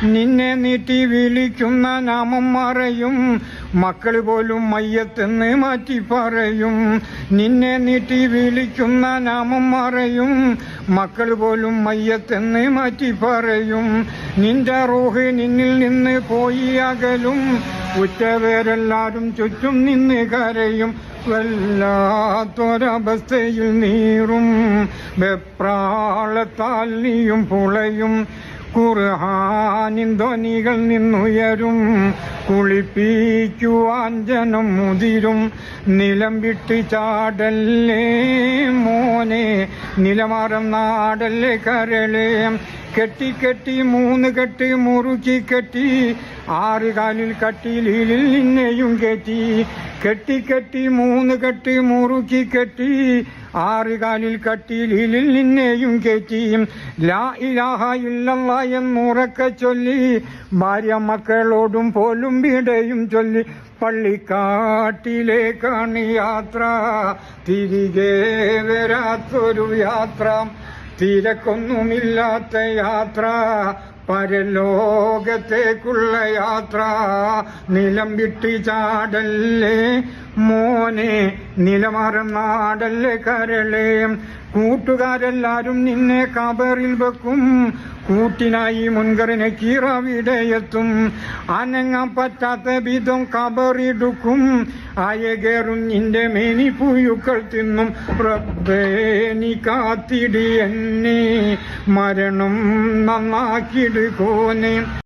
നിന്നെ നീട്ടി വിളിക്കുന്ന നാമം മറയും, മക്കൾ പോലും മയ്യത്തെന്ന് മാറ്റി പറയും. നിന്നെ നീട്ടി വിളിക്കുന്ന നാമം മറയും, മക്കൾ പോലും മയ്യത്തെന്ന് മാറ്റി പറയും. നിന്റെ റൂഹ് നിന്നിൽ നിന്ന് പോയി അകലും, ഉറ്റവരെല്ലാരും ചുറ്റും നിന്ന് കരയും. വല്ലാത്തൊരവസ്ഥയിൽ നീറും, വെപ്രാളത്താൽ നീയും പുളയും. ഖുർആനിൻ ധ്വനികൾ നിന്നുയരും, കുളിപ്പിക്കുവാൻ ജനം മുതിരും. നിലം വിട്ട് ചാടല്ലേ മോനെ, നിലമാറം നാടല്ലേ കരളേ. കെട്ടി കെട്ടി 3 കെട്ട് മുറുക്കി കെട്ടി, 6 കാലിൽ കട്ടിലിൽ നിന്നെയും കെട്ടി. കെട്ടി കെട്ടി 3 കെട്ട് മുറുക്കി കെട്ടി, 6 കാലിൽ കട്ടിലിൽ നിന്നെയും കെട്ടി. ലാ ഇലാഹ ഇല്ലല്ലാഹ് എന്നുറക്കെ ചൊല്ലി, ഭാര്യ മക്കളോടും പോലും വിടയും ചൊല്ലി. പള്ളിക്കാട്ടിലേക്കാണ് യാത്ര, തിരികെ വരാത്തൊരു യാത്ര. തിരക്കൊന്നുമില്ലാത്ത യാത്ര, പരലോകത്തേക്കുള്ള യാത്ര. നിലം വിട്ട് ചാടല്ലേ മോനെ, നിലമാറം നാടല്ലേ കരളേ. കൂട്ടുകാരെല്ലാരും നിന്നെ കബറിൽ വെക്കും, കൂട്ടിനായി മുൻകറിനെ കീറവിടെയെത്തും. അനങ്ങാൻ പറ്റാത്ത വിധം കബറിടുക്കും, അയകേറും നിന്റെ മേനി പുഴുക്കൾ തിന്നും. റബ്ബേ നീ കാത്തിടി എന്നെ, മരണം നന്നാക്കിടുകോനെ.